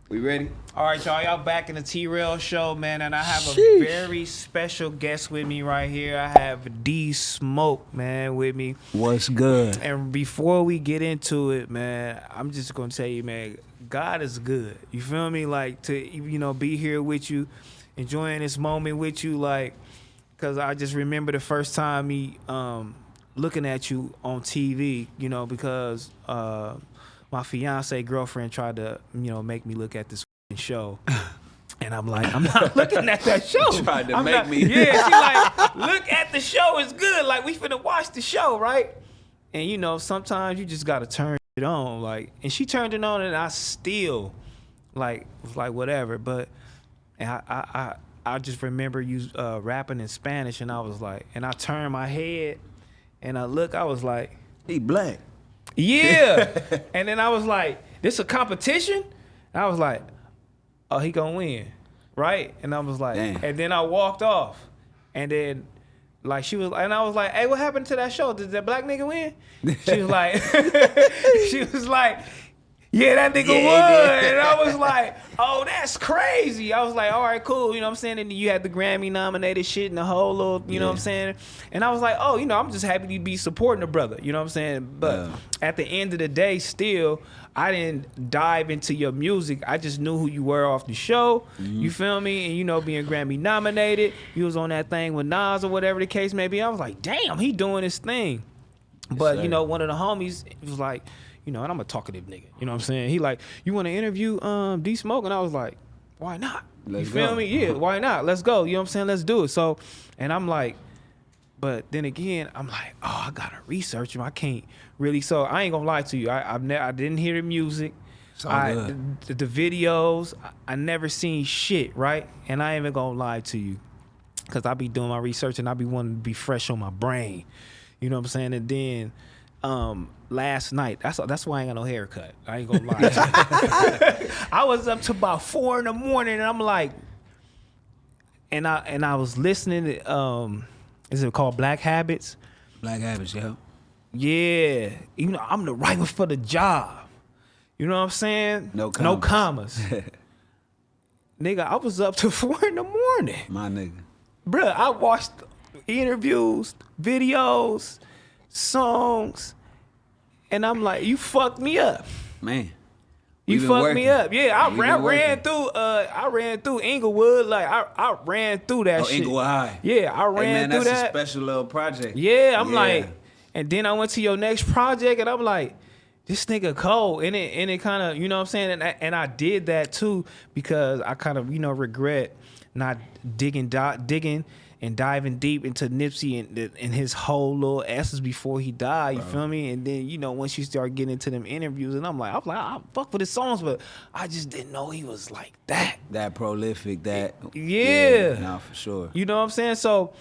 We ready? All right, y'all back in the T-Rell show, man, and I have a very special guest with me right here. I have D Smoke, man, with me. What's good? And before we get into it, man, I'm just gonna tell you, man, God is good. You feel me? Like to be here with you, enjoying this moment with you, like, cause I just remember the first time me looking at you on TV, because my fiance girlfriend tried to, make me look at this show. And I'm like, I'm not looking at that show. Tried to make me. Yeah, she like, look at the show. It's good. Like, we finna watch the show, right? And, sometimes you just got to turn it on. Like, and she turned it on and I still, was like, whatever. But and I just remember you rapping in Spanish and I was like, and I turned my head and I was like. He black. Yeah. And then I was like, this a competition? And I was like, oh, he gonna win, right? And I was like, damn. And then I walked off. And then, she was, and I was like, hey, what happened to that show? Did that black nigga win? She was like, yeah, that nigga won. And I was like, oh, that's crazy. I was like, all right, cool. You know what I'm saying? And you had the Grammy nominated shit and the whole little, you know what I'm saying? And I was like, oh, I'm just happy to be supporting the brother. You know what I'm saying? But at the end of the day, still, I didn't dive into your music. I just knew who you were off the show. Mm-hmm. You feel me? And, being Grammy nominated, you was on that thing with Nas or whatever the case may be. I was like, damn, he doing his thing. But, one of the homies was like, and I'm a talkative nigga. You know what I'm saying? He like, you want to interview D Smoke? And I was like, why not? Let's you feel go. me? Yeah, why not? Let's go. You know what I'm saying? Let's do it. So, and I'm like, but then again, I'm like, oh, I gotta research him. I can't really. So I ain't gonna lie to you. I didn't hear the music. The videos. I never seen shit, right? And I ain't even gonna lie to you, cause I be doing my research and I be wanting to be fresh on my brain. You know what I'm saying? And then. Last night, that's why I ain't got no haircut. I ain't gonna lie. I was up to about 4 a.m. and I'm like, and I was listening to is it called Black Habits? Black Habits, yeah. Yeah, I'm the right one for the job. You know what I'm saying? No commas. Nigga, I was up to 4 a.m. My nigga. Bruh, I watched interviews, videos, songs. And I'm like, you fucked me up. Man. You fucked me up. Yeah, I ran through Inglewood. Like I ran through that shit. Inglewood High. Yeah, I ran through that. That's a special little project. Yeah, I'm like, and then I went to your next project and I'm like, this nigga cold. And it kind of, you know what I'm saying? And I did that too because I kind of, regret not digging and diving deep into Nipsey and his whole little essence before he died, you feel me? And then, once you start getting into them interviews, and I fuck with his songs, but I just didn't know he was like that. That prolific, that. Yeah. No, for sure. You know what I'm saying? So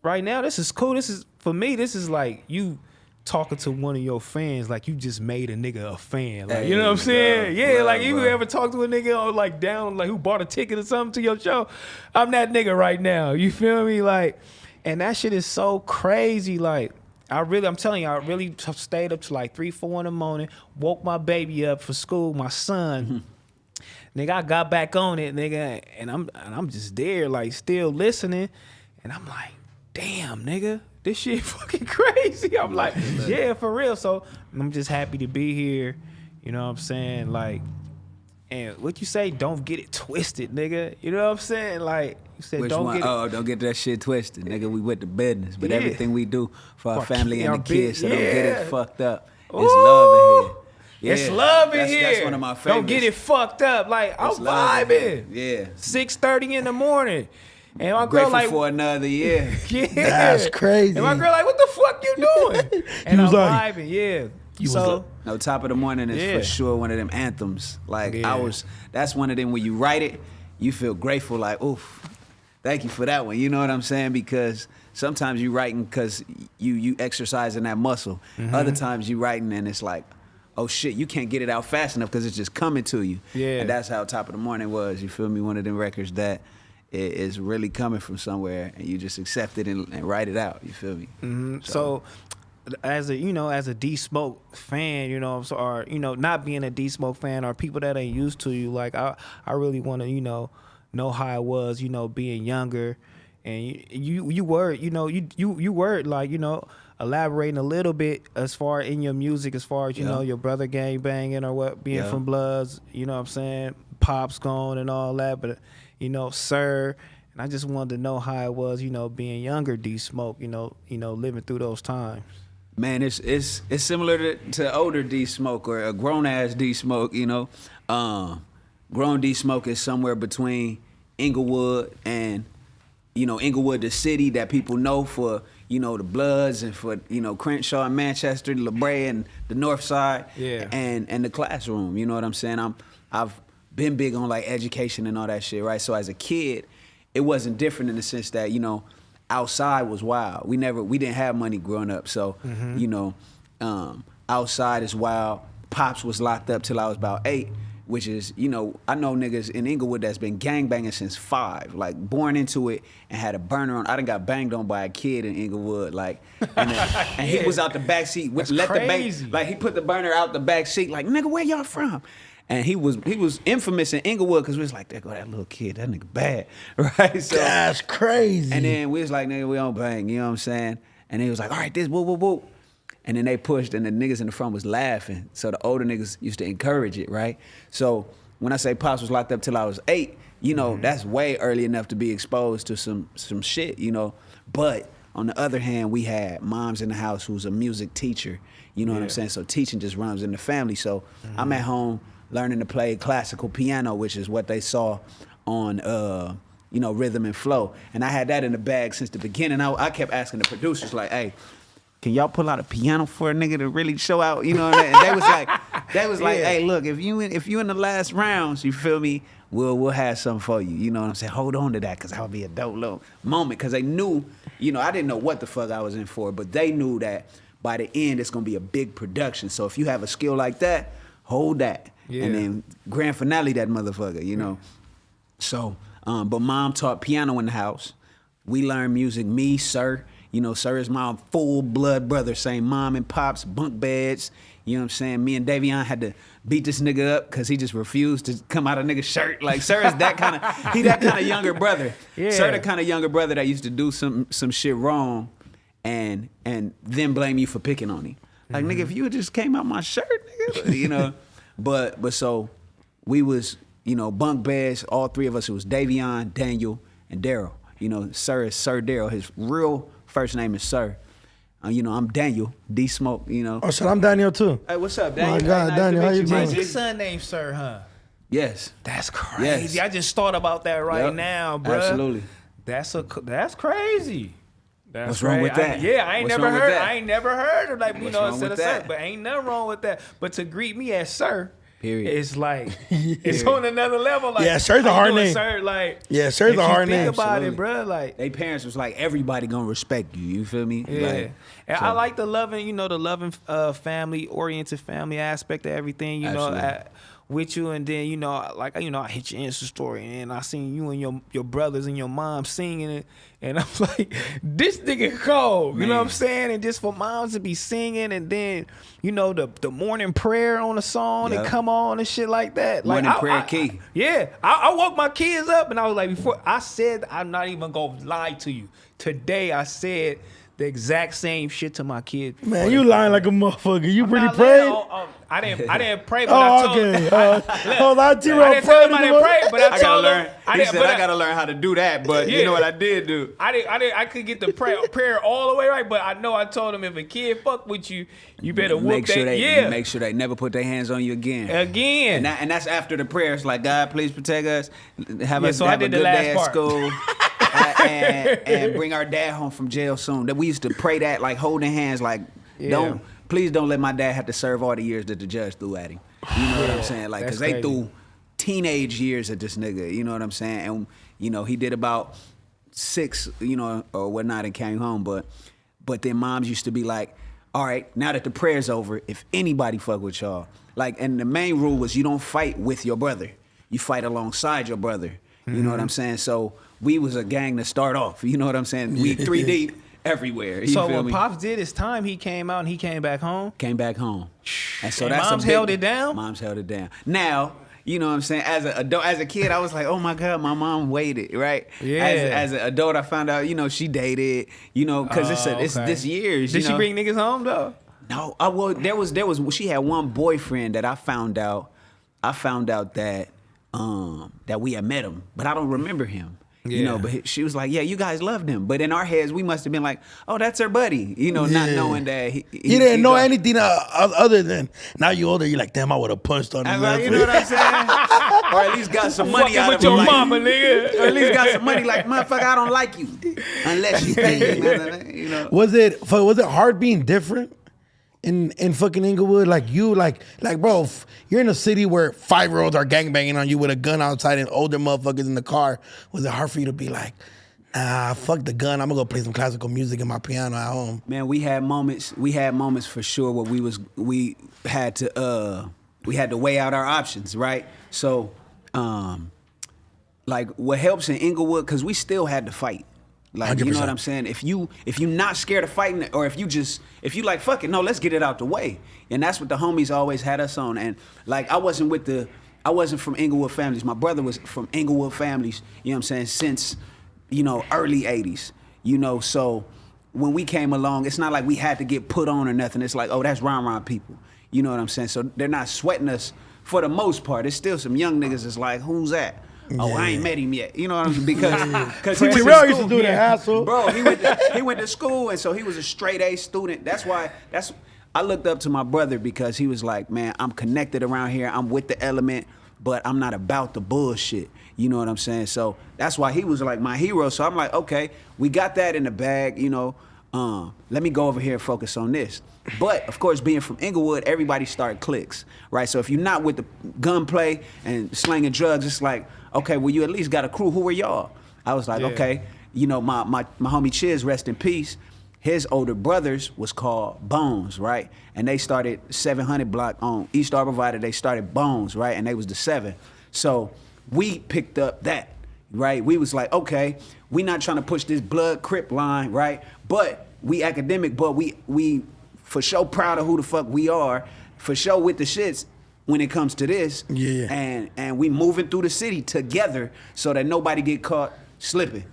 right now, this is cool. For me, this is like you talking to one of your fans, like you just made a nigga a fan. Like, you know what I'm saying? Yeah, like you ever talk to a nigga down, who bought a ticket or something to your show? I'm that nigga right now. You feel me? Like, and that shit is so crazy. Like, I'm telling you, I really stayed up to 3, 4 in the morning, woke my baby up for school, my son. Nigga, I got back on it, nigga, and I'm just there, still listening, and I'm like, damn, nigga. This shit fucking crazy. I'm like, yeah, for real. So I'm just happy to be here. You know what I'm saying? And what you say, don't get it twisted, nigga. You know what I'm saying? You said, don't get that shit twisted, nigga. We with the business. But everything we do for our family and the kids, so don't get it fucked up. It's love in here. Yeah, it's love in here. That's one of my favorites. Don't get it fucked up. I'm vibing. Yeah. 6:30 in the morning. And my grateful girl for another year. Yeah. That's crazy. And my girl what the fuck you doing? And I'm vibing, yeah. No, Top of the Morning is for sure one of them anthems. That's one of them when you write it, you feel grateful, oof, thank you for that one. You know what I'm saying? Because sometimes you writing because you exercising that muscle. Mm-hmm. Other times you writing and it's like, oh shit, you can't get it out fast enough because it's just coming to you. Yeah. And that's how Top of the Morning was. You feel me? One of them records that is really coming from somewhere and you just accept it and write it out. You feel me? Mm-hmm. So as a D Smoke fan, or not being a D Smoke fan, or people that ain't used to you, like I really want to know how it was, being younger, and you were you were like elaborating a little bit as far in your music, as far as your brother gang banging or what, being from Bloods, what I'm saying, Pop's gone and all that, but Sir. And I just wanted to know how it was, being younger D Smoke, living through those times. Man, it's similar to older D Smoke or a grown ass D Smoke, Grown D Smoke is somewhere between Inglewood and Inglewood, the city that people know for the Bloods and for Crenshaw and Manchester, La Brea and the North Side, and the classroom. You know what I'm saying? I've been big on like education and all that shit, right? So as a kid, it wasn't different in the sense that, outside was wild. We didn't have money growing up. So, outside is wild. Pops was locked up till I was about 8, which is, I know niggas in Inglewood that's been gangbanging since 5, like born into it and had a burner on. I done got banged on by a kid in Inglewood, like, and he was out the back seat. He put the burner out the back seat, like, nigga, where y'all from? And he was infamous in Inglewood because we was like, there go that little kid, that nigga bad, right? So, that's crazy. And then we was like, nigga, we don't bang, you know what I'm saying? And he was like, all right, this, whoop, whoop, whoop. And then they pushed, and the niggas in the front was laughing. So the older niggas used to encourage it, right? So when I say Pops was locked up till I was 8, that's way early enough to be exposed to some shit, But on the other hand, we had moms in the house who's a music teacher, you know what I'm saying? So teaching just runs in the family. So I'm at home learning to play classical piano, which is what they saw on, Rhythm and Flow. And I had that in the bag since the beginning. I kept asking the producers, like, hey, can y'all pull out a piano for a nigga to really show out? And they was like, hey, look, if you in the last rounds, you feel me? We'll have something for you. You know what I'm saying? Hold on to that, because that would be a dope little moment. Because they knew, I didn't know what the fuck I was in for, but they knew that by the end, it's going to be a big production. So if you have a skill like that, hold that. Yeah. And then grand finale that motherfucker, So, but mom taught piano in the house. We learned music, me, Sir. Sir is my full blood brother, same mom and pops, bunk beds. You know what I'm saying? Me and Davion had to beat this nigga up because he just refused to come out of nigga's shirt. Like, Sir is that kind of younger brother. Yeah. Sir the kind of younger brother that used to do some shit wrong and then blame you for picking on him. Like, nigga, if you just came out my shirt, nigga, But so we was, bunk beds, all 3 of us. It was Davion, Daniel, and Daryl. Sir is Sir Daryl. His real first name is Sir. I'm Daniel, D Smoke, Oh, shit, I'm Daniel too. Hey, what's up, Daniel? My God, nice Daniel, how you doing? Your son named Sir, huh? Yes. That's crazy. Yes. I just thought about that now, bro. Absolutely. That's crazy. What's wrong with that? I ain't never heard of like instead of Sir, but ain't nothing wrong with that. But to greet me as Sir, period, it's like it's on another level. Like, Sir's a hard name. Sir, like, Sir's a hard name. Think about it, bro. Like, they parents was like, everybody gonna respect you. You feel me? Yeah. Like, and I like the loving, family oriented family aspect of everything. With you, and then I hit your Insta story, and I seen you and your brothers and your mom singing it, and I'm like, this nigga cold, man. You know what I'm saying? And just for moms to be singing, and then the morning prayer on the song and come on and shit like that. Morning prayer key. I woke my kids up, and I was like, before I said, I'm not even gonna lie to you. Today I said the exact same shit to my kids. Man, you lying like a motherfucker. You really prayed? I didn't pray, but I told him. I didn't tell him I didn't pray, but I told him. I gotta learn how to do that, but you know what I did do? I could get the prayer all the way right, but I know I told him if a kid fuck with you, you better whoop that. Make sure they never put their hands on you again. And that's after the prayer. It's like, God, please protect us. Have a good day at school. and bring our dad home from jail soon. That we used to pray that, like, holding hands, like, please don't let my dad have to serve all the years that the judge threw at him. You know what I'm saying? Like, because they threw teenage years at this nigga. You know what I'm saying? And he did about 6, or whatnot, and came home. But then moms used to be like, all right, now that the prayer's over, if anybody fuck with y'all, like, and the main rule was you don't fight with your brother, you fight alongside your brother. You know what I'm saying? So we was a gang to start off. You know what I'm saying? We 3 deep, everywhere. You So feel when me? Pops did his time, he came out and he came back home. Came back home, and so And that's Mom's a big, held it down? Mom's held it down. Now, you know what I'm saying? As a kid, I was like, oh my God, my mom waited, right? Yeah. As an adult, I found out, she dated, because it's this year's. Did she bring niggas home though? No, well, there was. She had one boyfriend that I found out. I found out that that we had met him, but I don't remember him. Yeah. But she was like, yeah, you guys loved him. But in our heads, we must have been like, oh, that's her buddy. Not knowing that he didn't know anything other than now you older. You're like, damn, I would have punched on him. Like, you know what I'm saying? Or at least got some money out of with him. your Like, mama, nigga. or at least got some money. Like, motherfucker, I don't like you unless you pay me. Was it hard being different in fucking Inglewood? Like bro, you're in a city where 5-year-olds are gangbanging on you with a gun outside and older motherfuckers in the car. Was it hard for you to be like, nah, fuck the gun, I'm gonna go play some classical music in my piano at home? Man, we had moments for sure where we had to weigh out our options, right? So, like what helps in Inglewood, because we still had to fight. Like, 100%. you know what I'm saying? If you not scared of fighting, or if you like, fuck it, no, let's get it out the way. And that's what the homies always had us on. And like, I wasn't from Inglewood families. My brother was from Inglewood families, you know what I'm saying, since, early 80s. So when we came along, it's not like we had to get put on or nothing. It's like, oh, that's Ron people. You know what I'm saying? So they're not sweating us for the most part. It's still some young niggas that's like, who's that? Oh, I ain't met him yet. You know what I'm saying? Because he T-Rell used to do the hassle. Bro, he went to school, and so he was a straight A student. That's why I looked up to my brother, because he was like, man, I'm connected around here. I'm with the element, but I'm not about the bullshit. You know what I'm saying? So that's why he was like my hero. So I'm like, okay, we got that in the bag, let me go over here and focus on this. But of course, being from Inglewood, everybody started cliques, right? So if you're not with the gunplay and slanging drugs, it's like, okay, well, you at least got a crew. Who are y'all? I was like, okay, my homie Chiz, rest in peace. His older brothers was called Bones, right? And they started 700 block on East Arborvitae. They started Bones, right? And they was the 7. So we picked up that, right? We was like, okay, we not trying to push this blood Crip line, right? But we academic, but we for sure proud of who the fuck we are, for sure with the shits when it comes to this. Yeah. And we moving through the city together so that nobody get caught slipping,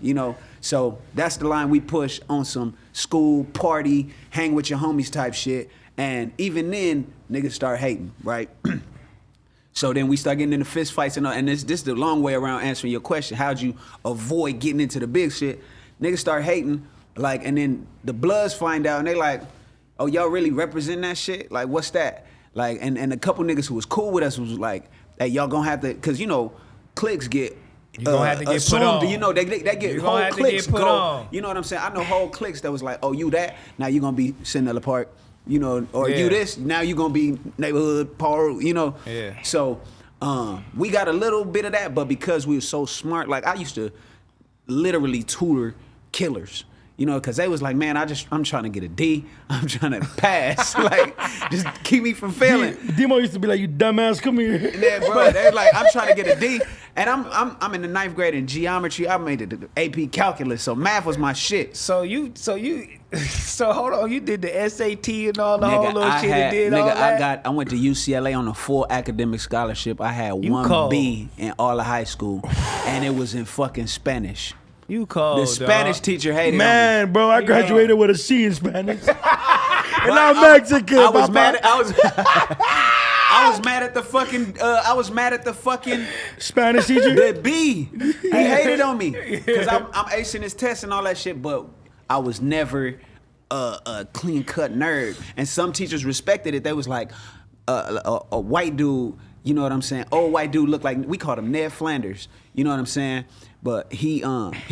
So that's the line we push on some school, party, hang with your homies type shit. And even then, niggas start hating, right? So then we start getting into fist fights and this is the long way around answering your question. How'd you avoid getting into the big shit? Niggas start hating, like, and then the Bloods find out and they like, oh, y'all really represent that shit? Like, what's that? Like, and a couple niggas who was cool with us was like, hey, y'all gonna have to, cause cliques get You gonna have to get assumed, put on. They get whole cliques go. On. You know what I'm saying? I know whole cliques that was like, oh, you that? Now you gonna be Cinderella Park, or you this? Now you gonna be neighborhood Paul, Yeah. So we got a little bit of that, but because we were so smart, like I used to literally tutor killers. Because they was like, man, I'm trying to get a D. I'm trying to pass. Like, just keep me from failing. Demo used to be like, you dumbass, come here. Yeah, bro. They're like, I'm trying to get a D. And I'm in the 9th grade in geometry. I made it to AP calculus, so math was my shit. So hold on, you did the SAT and all the whole little shit and did all that? I went to UCLA on a full academic scholarship. I had one B in all of high school, and it was in fucking Spanish. You cold, The Spanish teacher hated Man, on me. bro, I graduated with a C in Spanish. And I'm Mexican. I was mad at the fucking Spanish teacher. the B. He hated on me because I'm acing his test and all that shit. But I was never a clean cut nerd, and some teachers respected it. They was like a white dude. You know what I'm saying? Old white dude looked like, we called him Ned Flanders. You know what I'm saying? But he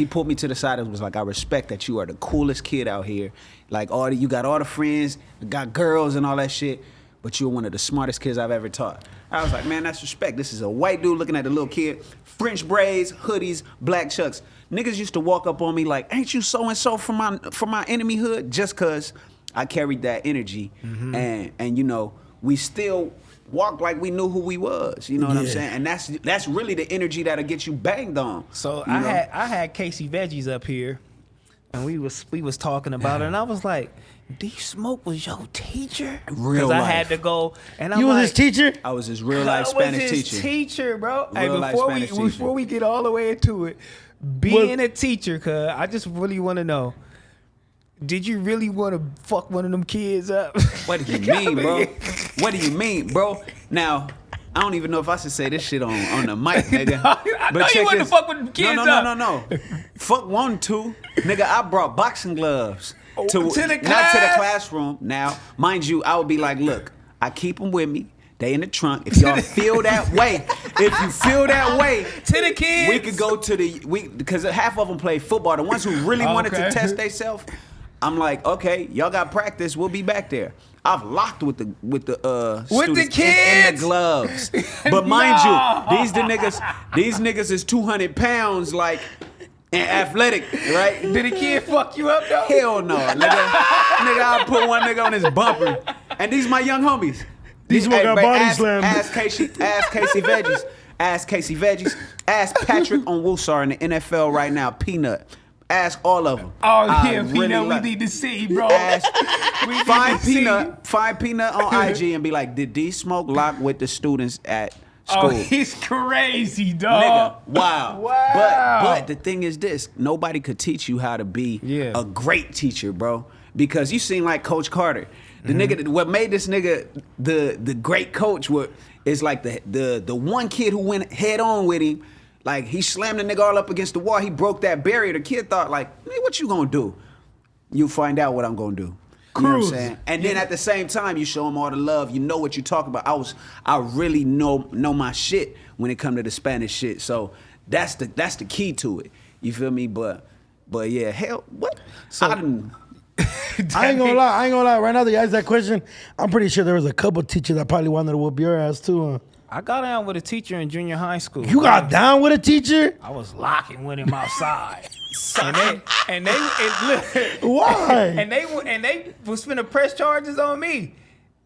pulled me to the side and was like, I respect that you are the coolest kid out here. Like you got all the friends, got girls and all that shit, but you're one of the smartest kids I've ever taught. I was like, man, that's respect. This is a white dude looking at the little kid, French braids, hoodies, black chucks. Niggas used to walk up on me like, ain't you so-and-so from my enemy hood? Just cause I carried that energy. Mm-hmm. And we still walked like we knew who we was. You know what I'm saying? And that's really the energy that'll get you banged on. So I had Casey Veggies up here and we was talking about it, and I was like, D Smoke was your teacher? Real Because I life. had to go, and I'm You was like, his teacher? I was his real life Spanish I was his teacher. teacher, bro. Real Hey, life Spanish teacher. before we get all the way into it, being a teacher, cuz I just really want to know, did you really want to fuck one of them kids up? What do you mean, bro? What do you mean, bro? Now, I don't even know if I should say this shit on the mic, nigga. I know you wanted to fuck with them kids up. No. Fuck 1, 2. Nigga, I brought boxing gloves to the not to the class? classroom. Now, mind you, I would be like, look, I keep them with me. They in the trunk. If y'all feel that way, to the kids, we could go to because half of them play football. The ones who really wanted to test themselves, I'm like, okay, y'all got practice. We'll be back there. I've locked with the students kids in the gloves. But mind you, these niggas is 200 pounds, like, and athletic, right? Did the kid fuck you up though? Hell no, nigga. I'll put one nigga on his bumper. And these my young homies. These one got body slammed. Ask Casey Veggies. Ask Casey Veggies. Ask Patrick on Woosar in the NFL right now. Peanut. Ask all of them. Oh yeah, Peanut, we need to see, bro. Find Peanut on IG and be like, did D Smoke lock with the students at school? Oh, he's crazy, dog. Nigga, wow. But the thing is this, nobody could teach you how to be a great teacher, bro. Because you seem like Coach Carter. The nigga, what made this nigga the great coach is like the one kid who went head on with him. Like, he slammed the nigga all up against the wall. He broke that barrier. The kid thought, like, hey, what you gonna do? You find out what I'm gonna do. You know what I'm saying? And then at the same time, you show him all the love. You know what you talking about. I really know my shit when it come to the Spanish shit. So that's the key to it. You feel me? But yeah, hell, what? So, I ain't gonna lie. Right now that you asked that question, I'm pretty sure there was a couple teachers that probably wanted to whoop your ass too. I got down with a teacher in junior high school. You got down with a teacher? I was locking with him outside. and they why? And they was finna press charges on me.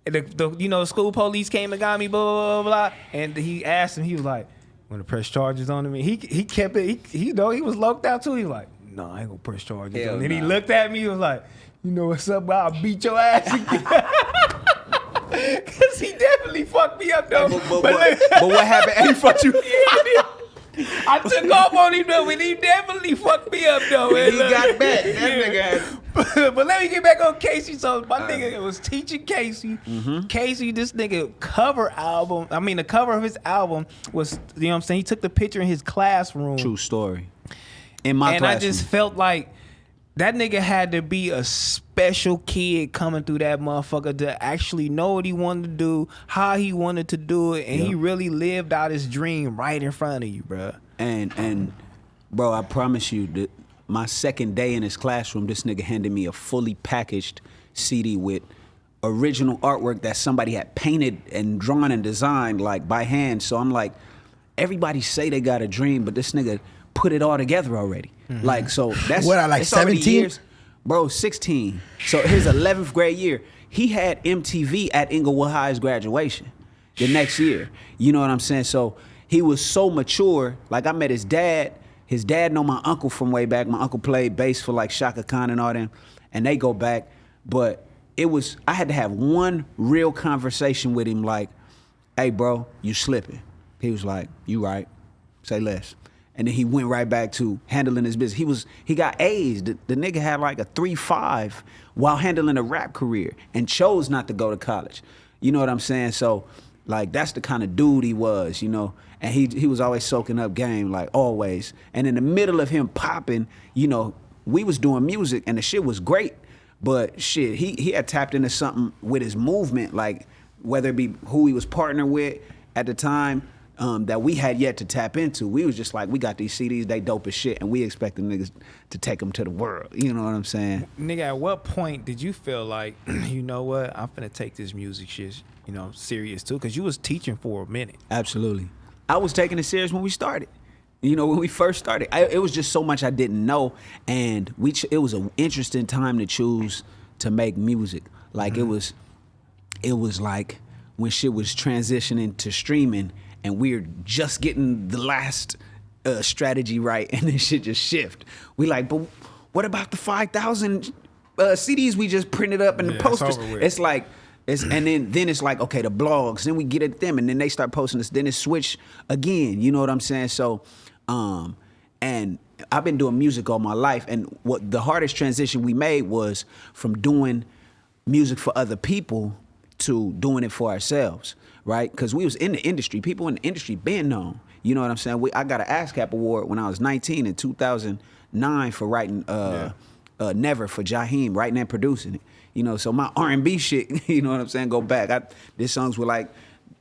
And the school police came and got me, blah blah blah blah. And he asked him, he was like, "Want to press charges on me?" He kept it. He was locked out too. He was like, "No, I ain't gonna press charges." Hell and then he nah. looked at me. He was like, "You know what's up? I'll beat your ass again." Cause he definitely fucked me up though. But what happened? And he fucked you. I took off on him though, and he definitely fucked me up though. He got back. That nigga had. But let me get back on Casey. So my nigga was teaching Casey. Casey, this nigga the cover of his album was, you know what I'm saying? He took the picture in his classroom. True story. In my classroom. And I just classroom. felt like that nigga had to be a special kid coming through that motherfucker to actually know what he wanted to do, how he wanted to do it, and he really lived out his dream right in front of you, bro. And bro, I promise you that my second day in his classroom, this nigga handed me a fully packaged CD with original artwork that somebody had painted and drawn and designed like by hand. So I'm like, everybody say they got a dream, but this nigga put it all together already. Like, so that's what, like 17? Bro, 16. So his 11th grade year, he had MTV at Inglewood High's graduation the next year. You know what I'm saying? So he was so mature. Like, I met his dad. His dad know my uncle from way back. My uncle played bass for like Shaka Khan and all them, and they go back. But I had to have one real conversation with him like, hey bro, you slipping. He was like, you right, say less. And then he went right back to handling his business. He got A's. The nigga had like a 3.5 while handling a rap career and chose not to go to college. You know what I'm saying? So, like, that's the kind of dude he was, you know? And he was always soaking up game, like, always. And in the middle of him popping, you know, we was doing music and the shit was great. But shit, he had tapped into something with his movement, like, whether it be who he was partnered with at the time, that we had yet to tap into. We was just like, we got these CDs, they dope as shit, and we expect the niggas to take them to the world. You know what I'm saying? Nigga, at what point did you feel like, you know what, I'm finna take this music shit, you know, serious too? Because you was teaching for a minute. Absolutely. I was taking it serious when we started. You know, when we first started, it was just so much I didn't know, and it was an interesting time to choose to make music. Like, it was like when shit was transitioning to streaming, and we're just getting the last strategy right, and then shit just shift. We like, but what about the 5,000 CDs we just printed up and the posters? It's like, and then it's like, okay, the blogs. Then we get at them, and then they start posting this. Then it switch again. You know what I'm saying? So, and I've been doing music all my life, and what the hardest transition we made was from doing music for other people to doing it for ourselves, right? Because we was in the industry. People in the industry been known. You know what I'm saying? I got an ASCAP award when I was 19 in 2009 for writing Never for Jaheim, writing and producing it. You know, so my R&B shit, you know what I'm saying, go back. Did songs with like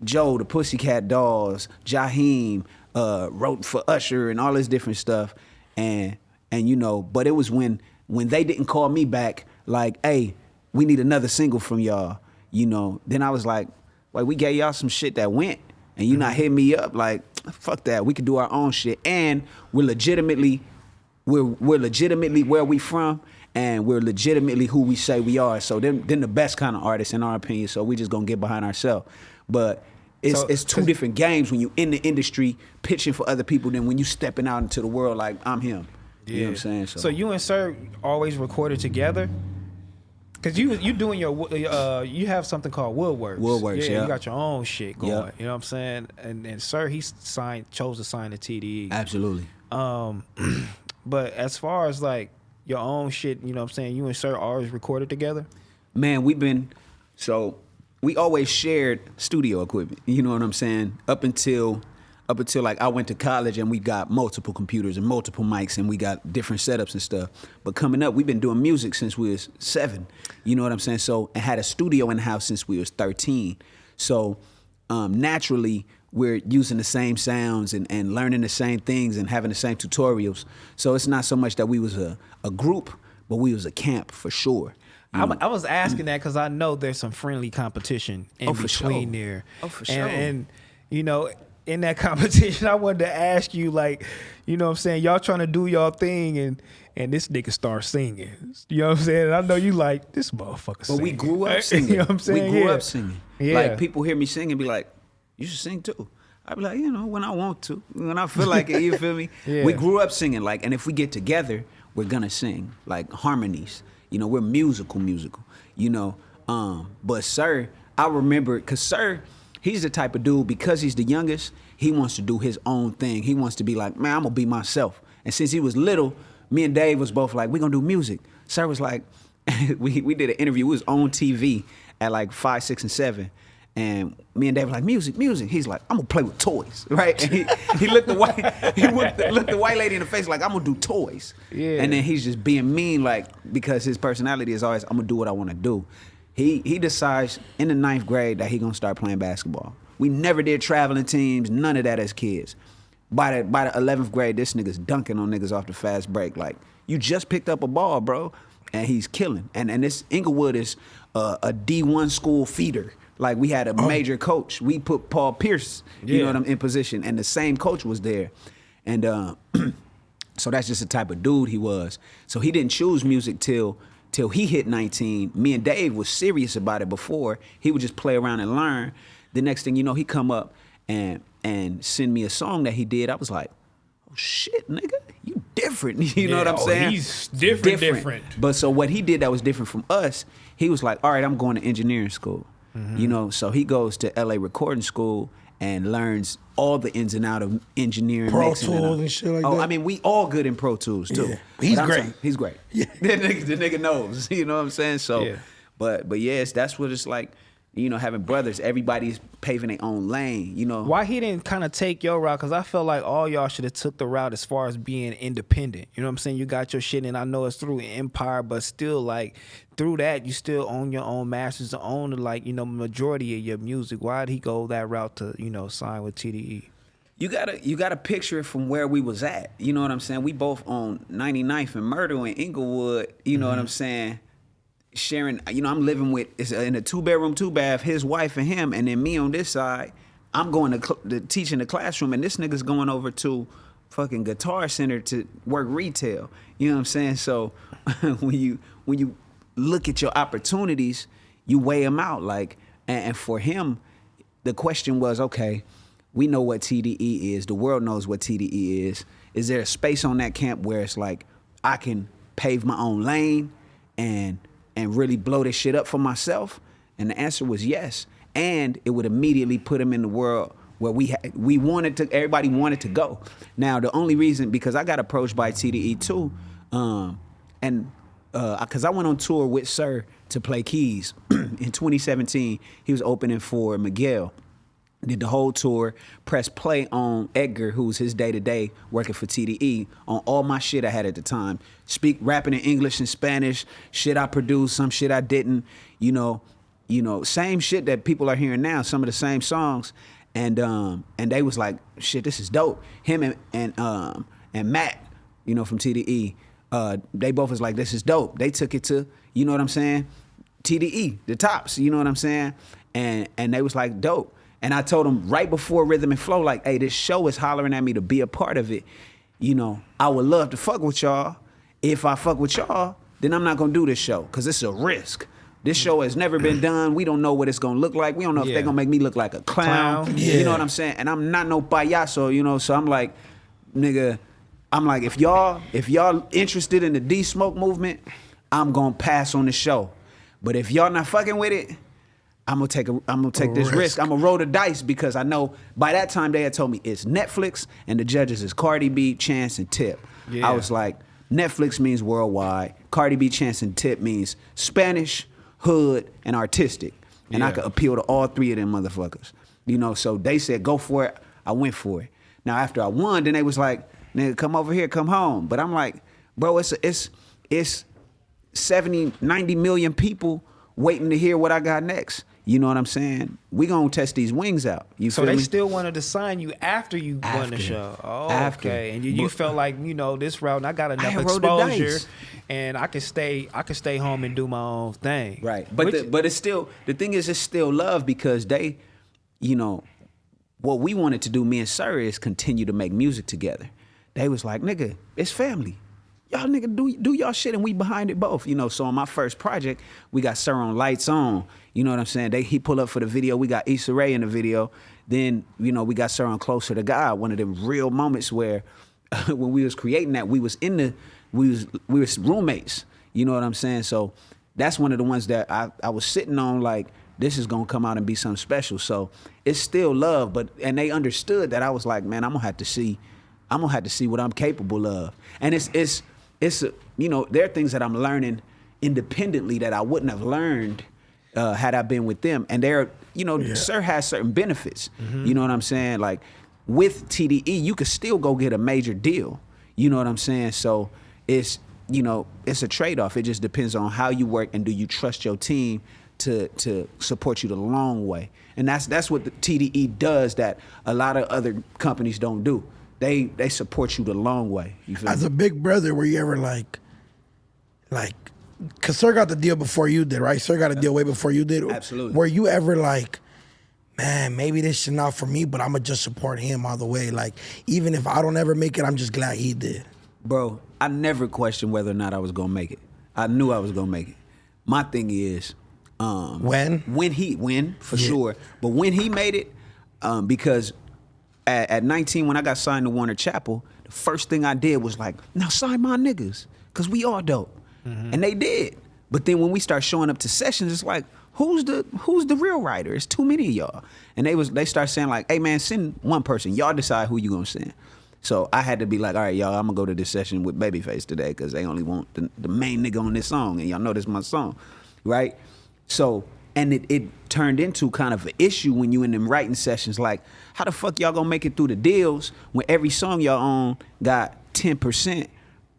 Joe, the Pussycat Dolls, Jaheim, wrote for Usher and all this different stuff. And you know, but it was when they didn't call me back like, hey, we need another single from y'all, you know. Then I was like, wait, we gave y'all some shit that went and you not hitting me up? Like, fuck that. We could do our own shit. And we're legitimately where we from, and we're legitimately who we say we are. So then the best kind of artists in our opinion. So we just gonna get behind ourselves. But it's two different games when you in the industry pitching for other people than when you stepping out into the world like I'm him. You know what I'm saying? So you and Sir always recorded together? Cause you doing you have something called Woodworks. Yeah, you got your own shit going. Yep. You know what I'm saying? And Sir, he chose to sign the TDE. Absolutely. But as far as like your own shit, you know what I'm saying, you and Sir always recorded together? Man, we always shared studio equipment. You know what I'm saying? Up until like I went to college and we got multiple computers and multiple mics and we got different setups and stuff. But coming up, we've been doing music since we was 7. You know what I'm saying? So, and had a studio in the house since we was 13. So naturally, we're using the same sounds and learning the same things and having the same tutorials. So it's not so much that we was a group, but we was a camp for sure. I was asking that because I know there's some friendly competition in between there. Oh, for sure. And you know, in that competition, I wanted to ask you, like, you know what I'm saying, y'all trying to do y'all thing and this nigga start singing. You know what I'm saying? And I know you like, this motherfucker singing. But we grew up singing. You know what I'm saying? We grew up singing. Yeah. Like, people hear me sing and be like, you should sing too. I be like, you know, when I want to, when I feel like it, you feel me? Yeah. We grew up singing, like, and if we get together, we're gonna sing, like harmonies. You know, we're musical, you know. But Sir, I remember, cause Sir, he's the type of dude, because he's the youngest, he wants to do his own thing. He wants to be like, man, I'm gonna be myself. And since he was little, me and Dave was both like, we're gonna do music. Sir was like, we did an interview, we was on TV at like 5, 6, and 7. And me and Dave were like, music. He's like, I'm gonna play with toys, right? And he looked the white lady in the face like, I'm gonna do toys. Yeah. And then he's just being mean, like, because his personality is always, I'm gonna do what I wanna do. He decides in the 9th grade that he gonna start playing basketball. We never did traveling teams, none of that as kids. By the 11th grade, this nigga's dunking on niggas off the fast break. Like, you just picked up a ball, bro, and he's killing. And this Inglewood is a D1 school feeder. Like, we had a major coach. We put Paul Pierce, you know what I'm in position, and the same coach was there. And so that's just the type of dude he was. So he didn't choose music till he hit 19. Me and Dave was serious about it before. He would just play around and learn. The next thing you know, he come up and send me a song that he did. I was like, oh shit, nigga, you different. You know what I'm saying? He's different. But so what he did that was different from us, he was like, all right, I'm going to engineering school. Mm-hmm. You know, so he goes to LA recording school and learns all the ins and outs of engineering, Pro mixing, Tools and shit like that. Oh, I mean, we all good in Pro Tools too. Yeah. He's great. He's great. Yeah. the nigga knows. You know what I'm saying? So, Yeah. but yes, that's what it's like. You know, having brothers, everybody's paving their own lane. You know, Why he didn't kind of take your route? Because I felt like all y'all should have took the route as far as being independent. You know what I'm saying? You got your shit, and I know it's through Empire, but still, like, through that, you still own your own masters, own, like, you know, majority of your music. Why did he go that route to, you know, sign with TDE? You gotta picture it from where we was at. You know what I'm saying? We both own 99th and Myrtle in Inglewood. You know what I'm saying? Sharing, you know, I'm living with, it's in a 2-bedroom, 2-bath, his wife and him, and then me on this side. I'm going to teach in the classroom, and this nigga's going over to fucking Guitar Center to work retail. You know what I'm saying? So when you look at your opportunities, you weigh them out. Like, and for him, the question was, okay, we know what TDE is. The world knows what TDE is. Is there a space on that camp where it's like, I can pave my own lane and really blow this shit up for myself? And the answer was yes. And it would immediately put him in the world where everybody wanted to go. Now, the only reason, because I got approached by TDE too, because I went on tour with Sir to play keys in 2017. He was opening for Miguel. Did the whole tour, pressed play on Edgar, who's his day-to-day working for TDE, on all my shit I had at the time. Rapping in English and Spanish, shit I produced, some shit I didn't, you know, same shit that people are hearing now, some of the same songs. And they was like, shit, this is dope. Him and Matt, you know, from TDE, they both was like, this is dope. They took it to, you know what I'm saying, TDE, the tops, you know what I'm saying? And they was like, dope. And I told them right before Rhythm and Flow, like, hey, this show is hollering at me to be a part of it. You know, I would love to fuck with y'all. If I fuck with y'all, then I'm not gonna do this show, because it's a risk. This show has never been done. We don't know what it's gonna look like. We don't know if they're gonna make me look like a clown. Yeah. You know what I'm saying? And I'm not no payaso, you know, so I'm like, nigga, if y'all interested in the D-Smoke movement, I'm gonna pass on the show. But if y'all not fucking with it, I'm gonna take this risk. I'm gonna roll the dice, because I know by that time they had told me it's Netflix and the judges is Cardi B, Chance, and Tip. Yeah. I was like, Netflix means worldwide. Cardi B, Chance, and Tip means Spanish, hood, and artistic. And I could appeal to all three of them motherfuckers. You know, so they said go for it. I went for it. Now after I won, then they was like, nigga, come over here, come home. But I'm like, bro, it's 70, 90 million people waiting to hear what I got next. You know what I'm saying? We gonna test these wings out. You so feel they me? Still wanted to sign you after you won the show. Oh, okay. And you felt like, you know, this route, and I got enough exposure, and I can stay home and do my own thing. Right. But it's still, the thing is, it's still love, because they, you know, what we wanted to do, me and Sir, is continue to make music together. They was like, nigga, it's family. Y'all nigga do y'all shit, and we behind it both. You know, so on my first project, we got Sir on Lights On. You know what I'm saying? He pull up for the video. We got Issa Rae in the video. Then, you know, we got Sir on Closer to God. One of them real moments where when we was creating that, we was roommates. You know what I'm saying? So that's one of the ones that I was sitting on, like, this is gonna come out and be something special. So it's still love, and they understood that I was like, man, I'm gonna have to see what I'm capable of. And it's you know, there are things that I'm learning independently that I wouldn't have learned had I been with them. And they're, you know, Sir has certain benefits. Mm-hmm. You know what I'm saying? Like with TDE, you could still go get a major deal. You know what I'm saying? So it's, you know, it's a trade-off. It just depends on how you work, and do you trust your team to support you the long way. And that's what the TDE does that a lot of other companies don't do. They support you the long way. You feel As me? a big brother, were you ever like, because Sir got the deal before you did, right? Sir got a deal way before you did. Absolutely. Were you ever like, man, maybe this is not for me, but I'm going to just support him all the way? Like, even if I don't ever make it, I'm just glad he did. Bro, I never questioned whether or not I was going to make it. I knew I was going to make it. My thing is... When, for sure. But when he made it, because... At 19, when I got signed to Warner Chappell, the first thing I did was like, now sign my niggas, because we all dope. Mm-hmm. And they did. But then when we start showing up to sessions, it's like, who's the real writer? It's too many of y'all. And they start saying like, hey man, send one person. Y'all decide who you gonna send. So I had to be like, all right, y'all, I'm gonna go to this session with Babyface today, because they only want the main nigga on this song, and y'all know this is my song, right? So, and it turned into kind of an issue when you in them writing sessions, like, how the fuck y'all gonna make it through the deals when every song y'all own got 10%,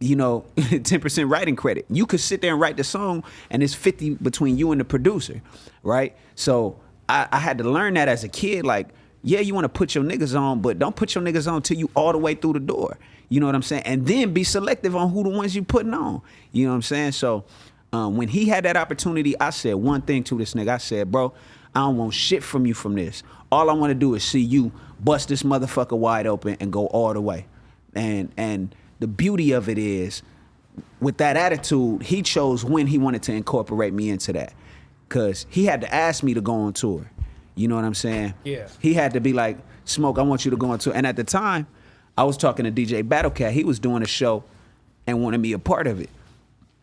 you know, 10% writing credit? You could sit there and write the song, and it's 50 between you and the producer, right? So I had to learn that as a kid, like, yeah, you wanna put your niggas on, but don't put your niggas on till you all the way through the door. You know what I'm saying? And then be selective on who the ones you putting on. You know what I'm saying? So when he had that opportunity, I said one thing to this nigga. I said, bro, I don't want shit from you from this. All I want to do is see you bust this motherfucker wide open and go all the way. And the beauty of it is, with that attitude, he chose when he wanted to incorporate me into that. Because he had to ask me to go on tour. You know what I'm saying? Yeah. He had to be like, Smoke, I want you to go on tour. And at the time, I was talking to DJ Battlecat. He was doing a show and wanted me a part of it.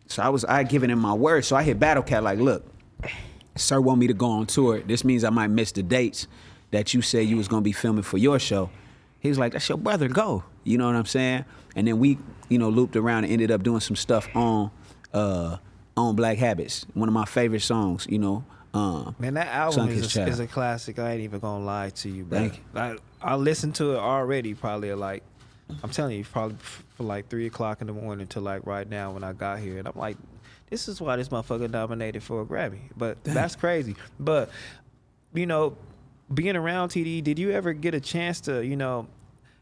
So I had given him my word. So I hit Battle Cat like, look, sir want me to go on tour. This means I might miss the dates that you said you was gonna be filming for your show. He was like, that's your brother, go. You know what I'm saying? And then we, looped around and ended up doing some stuff on Black Habits, one of my favorite songs, Man, that album is a classic. I ain't even gonna lie to you, bro. Thank you. I listened to it already probably I'm telling you, probably for like 3 o'clock in the morning to like right now when I got here. And I'm like, this is why this motherfucker nominated for a Grammy. But that's crazy. But, being around TDE, did you ever get a chance to,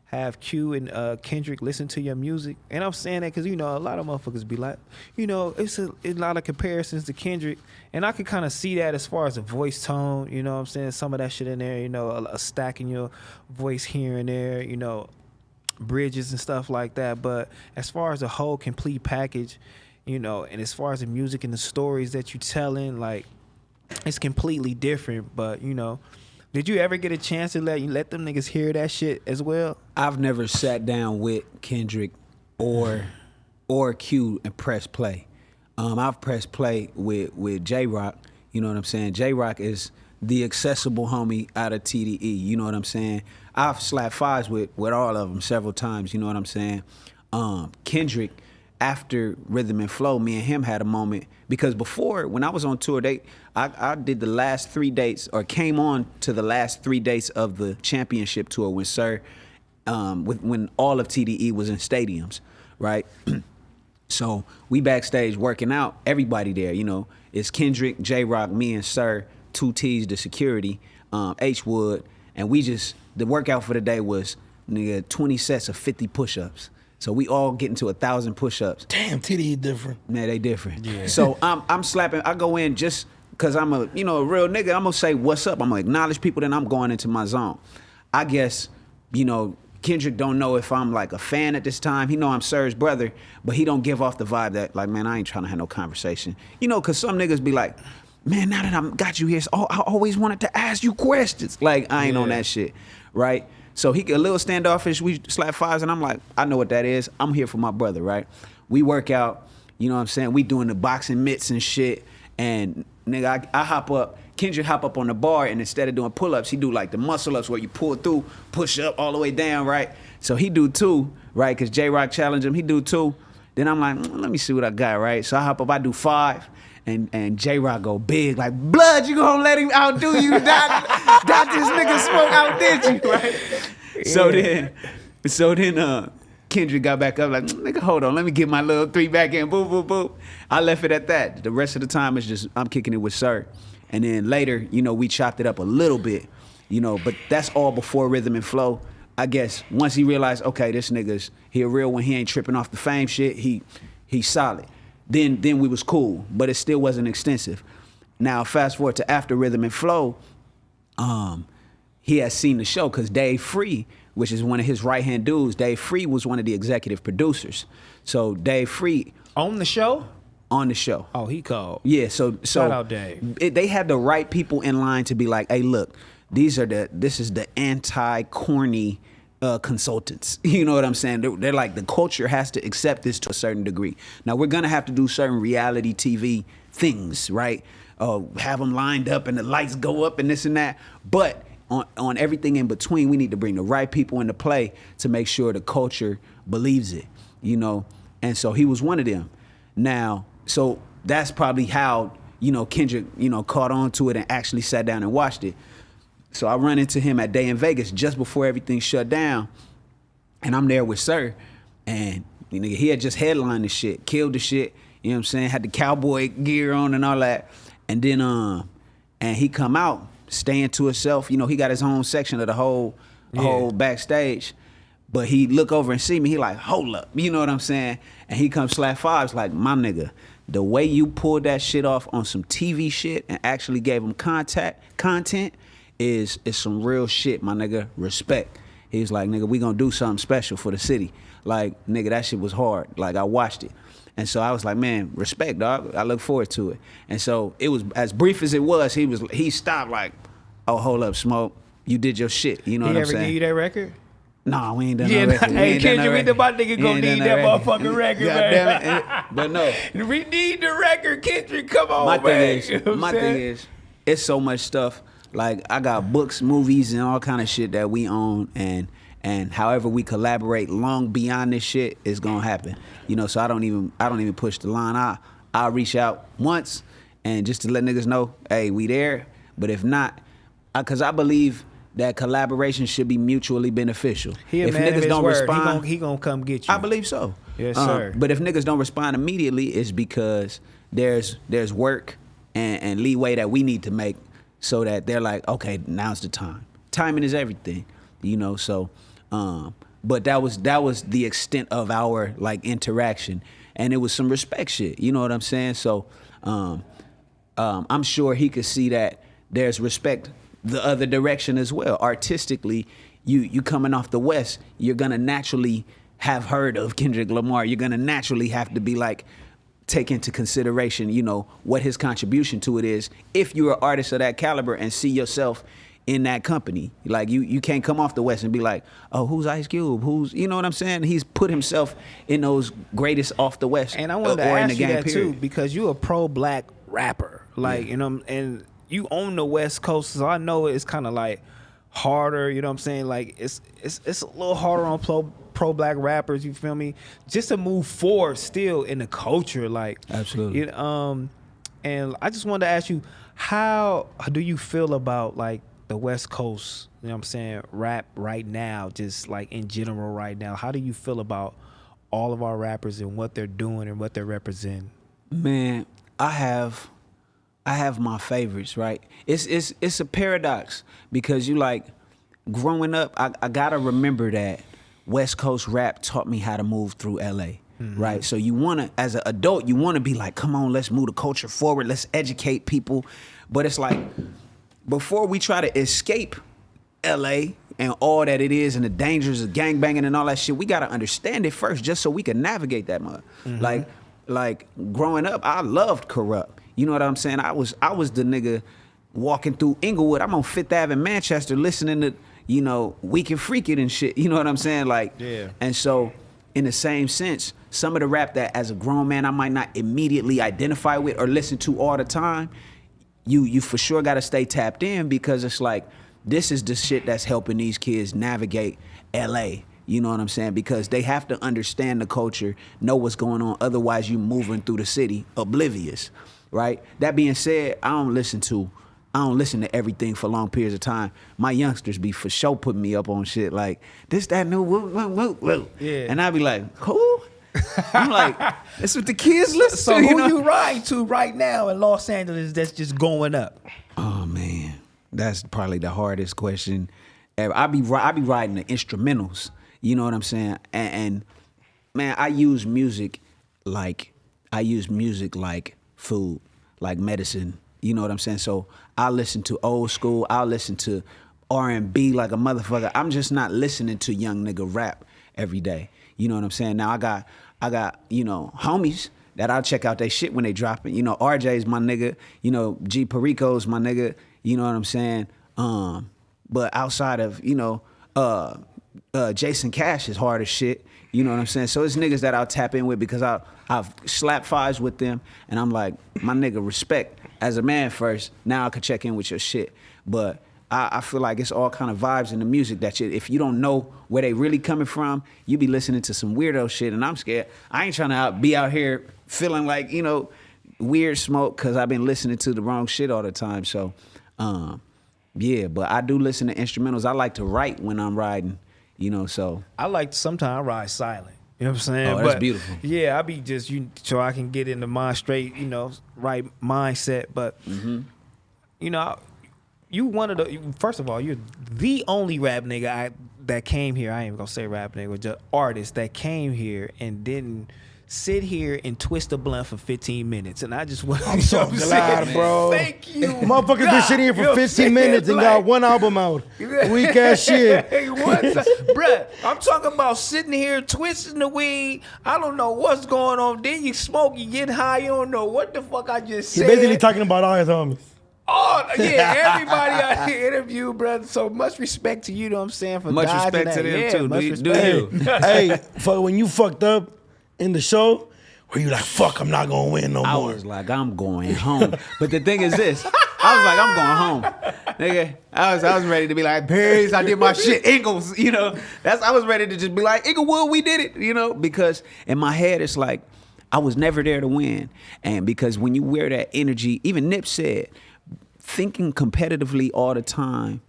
have Q and Kendrick listen to your music? And I'm saying that because, a lot of motherfuckers be like, it's a lot of comparisons to Kendrick. And I could kind of see that as far as the voice tone, you know what I'm saying? Some of that shit in there, a stack in your voice here and there, bridges and stuff like that. But as far as the whole complete package, and as far as the music and the stories that you telling, like, it's completely different. But, did you ever get a chance to let them niggas hear that shit as well? I've never sat down with Kendrick or Q and pressed play. I've pressed play with J-Rock. You know what I'm saying? J-Rock is the accessible homie out of TDE. You know what I'm saying? I've slapped fives with all of them several times. You know what I'm saying? Kendrick, after Rhythm and Flow, me and him had a moment because before, when I was on tour, I did the last 3 dates or came on to the last 3 dates of the championship tour when when all of TDE was in stadiums, right? So we backstage working out, everybody there, it's Kendrick, J-Rock, me and Sir, 2 T's, the security, H Wood, and the workout for the day was 20 sets of 50 push-ups. So we all getting to 1,000 push-ups. Damn, TDE different. Man, they different. Yeah. So I'm slapping. I go in just because I'm a real nigga. I'm gonna say what's up. I'm gonna acknowledge people. Then I'm going into my zone. I guess Kendrick don't know if I'm like a fan at this time. He know I'm Sir's brother, but he don't give off the vibe that like, man, I ain't trying to have no conversation. Cause some niggas be like, man, now that I got you here, I always wanted to ask you questions. Like I ain't on that shit, right? So he get a little standoffish. We slap fives, and I'm like, I know what that is. I'm here for my brother, right? We work out, you know what I'm saying? We doing the boxing mitts and shit, and nigga, I hop up. Kendrick hop up on the bar, and instead of doing pull-ups, he do like the muscle-ups where you pull through, push up all the way down, right? So he do 2, right? Because J-Rock challenged him. He do 2. Then I'm like, let me see what I got, right? So I hop up, I do 5. And J-Rock go big, like, blood, you gonna let him outdo you? Dot this nigga smoke outdid you, right? Yeah. So then Kendrick got back up like, nigga, hold on, let me get my little 3 back in, boop, boop, boop. I left it at that. The rest of the time is just, I'm kicking it with Sir. And then later, we chopped it up a little bit, but that's all before Rhythm and Flow. I guess once he realized, okay, this he a real one, he ain't tripping off the fame shit, he's solid. Then we was cool, but it still wasn't extensive. Now, fast forward to after Rhythm and Flow, he has seen the show because Dave Free, which is one of his right-hand dudes, Dave Free was one of the executive producers. So Dave Free... On the show? On the show. Oh, he called. Yeah, so shout out Dave. They had the right people in line to be like, hey, look, this is the anti-corny consultants. You know what I'm saying? They're like, the culture has to accept this to a certain degree. Now, we're going to have to do certain reality TV things, right? Have them lined up and the lights go up and this and that. But on everything in between, we need to bring the right people into play to make sure the culture believes it, And so he was one of them. Now, so that's probably how, Kendrick, caught on to it and actually sat down and watched it. So I run into him at Day in Vegas just before everything shut down. And I'm there with Sir. And he had just headlined the shit, killed the shit. You know what I'm saying? Had the cowboy gear on and all that. And then, and he come out, staying to himself. He got his own section of the whole backstage. But he look over and see me. He like, hold up. You know what I'm saying? And he comes slap fives like, my nigga, the way you pulled that shit off on some TV shit and actually gave him content is some real shit, my nigga. Respect. He's like, nigga, we gonna do something special for the city. Like, nigga, that shit was hard. Like, I watched it. And so I was like, man, respect, dog. I look forward to it. And so it was, as brief as it was, he stopped like, oh, hold up, Smoke. You did your shit. You know what I'm saying? He ever give you that record? Nah, we ain't done Yeah, no record. hey, Kendrick, my nigga gonna need that motherfucking record, God man. damn it. But no. We need the record, Kendrick. Come on, My man. thing is, it's so much stuff. Like I got books, movies, and all kind of shit that we own, and however we collaborate long beyond this shit is gonna happen. You know, so I don't even push the line. I'll reach out once and just to let niggas know, hey, we there. But if not, because I believe that collaboration should be mutually beneficial. If niggas don't respond, he gonna come get you. I believe so. Yes, sir. But if niggas don't respond immediately, it's because there's work and leeway that we need to make so that they're like, okay, now's the time. Timing is everything, you know. So, but that was the extent of our like interaction, and it was some respect shit. You know what I'm saying? So, I'm sure he could see that there's respect the other direction as well. Artistically, you coming off the West, you're gonna naturally have heard of Kendrick Lamar. You're gonna naturally have to be like, take into consideration, you know, what his contribution to it is. If you're an artist of that caliber and see yourself in that company, like you can't come off the West and be like, oh, who's Ice Cube? Who's, you know what I'm saying? He's put himself in those greatest off the West. And I wanted to ask you that too, because you're a pro-black rapper, like, you know, and you own the West Coast, so I know it's kind of like harder, you know what I'm saying? Like it's a little harder on pro-black rappers, you feel me? Just to move forward still in the culture, like absolutely. And I just wanted to ask you, how do you feel about like the West Coast, you know what I'm saying, rap right now, just like in general right now? How do you feel about all of our rappers and what they're doing and what they're representing? Man, I have my favorites, right? It's a paradox because you like growing up, I gotta remember that West Coast rap taught me how to move through LA. Right? So you wanna, as an adult, you wanna be like, come on, let's move the culture forward, let's educate people. But it's like, before we try to escape LA and all that it is and the dangers of gangbanging and all that shit, we gotta understand it first just so we can navigate that mud. Like growing up, I loved Kurupt. You know what I'm saying? I was the nigga walking through Inglewood. I'm on Fifth Ave in Manchester listening to, you know, Weak and Freak It and shit. You know what I'm saying? Like, yeah. And so in the same sense, some of the rap that as a grown man I might not immediately identify with or listen to all the time, you for sure gotta stay tapped in because it's like, this is the shit that's helping these kids navigate LA. You know what I'm saying? Because they have to understand the culture, know what's going on. Otherwise, you moving through the city oblivious, right? That being said, I don't listen to everything for long periods of time. My youngsters be for sure putting me up on shit like this, that, new, woo. Yeah. And I be like, who? I'm like, that's what the kids listen So to. who you ride to right now in Los Angeles that's just going up? Oh man, that's probably the hardest question ever. I be riding the instrumentals. You know what I'm saying? And man, I use music like food, like medicine. You know what I'm saying? So I listen to old school. I'll listen to R&B like a motherfucker. I'm just not listening to young nigga rap every day. You know what I'm saying? Now I got you know, homies that I'll check out their shit when they drop it. You know, RJ's my nigga. You know, G Perico's my nigga. You know what I'm saying? But outside of, you know, Jason Cash is hard as shit. You know what I'm saying? So it's niggas that I'll tap in with because I've slapped fives with them and I'm like, my nigga, respect as a man first. Now I could check in with your shit. But I feel like it's all kind of vibes in the music that if you don't know where they really coming from, you be listening to some weirdo shit and I'm scared. I ain't trying to be out here feeling like, you know, weird smoke because I've been listening to the wrong shit all the time. So, yeah, but I do listen to instrumentals. I like to write when I'm riding. You know, so I like to sometimes ride silent. You know what I'm saying? Oh, that's beautiful. Yeah, I be just so I can get into my straight, you know, right mindset. But you know, you one of the first of all, you're the only rap nigga that came here. I ain't even gonna say rap nigga, just artist that came here and didn't sit here and twist a blunt for 15 minutes. And I just want I'm so glad, bro. Thank you. Motherfuckers been sitting here for 15 minutes and got one album out. Weak ass shit. Bruh, I'm talking about sitting here twisting the weed. I don't know what's going on. Then you smoke, you get high, you don't know what the fuck I just said. He's basically talking about all his homies. Oh, yeah, everybody I interviewed, brother. So much respect to you, know what I'm saying? For much dodging respect that. to them, Yeah, too. much Do respect. you? Hey, fuck, when you fucked up in the show, were you like, fuck, I'm not gonna win no I more? was like, I'm going home. But the thing is this, I was like, I'm going home. Nigga, I was ready to be like, Paris, I did my shit. Ingles, you know. I was ready to just be like, Inglewood, we did it, you know, because in my head it's like, I was never there to win. And because when you wear that energy, even Nip said, thinking competitively all the time,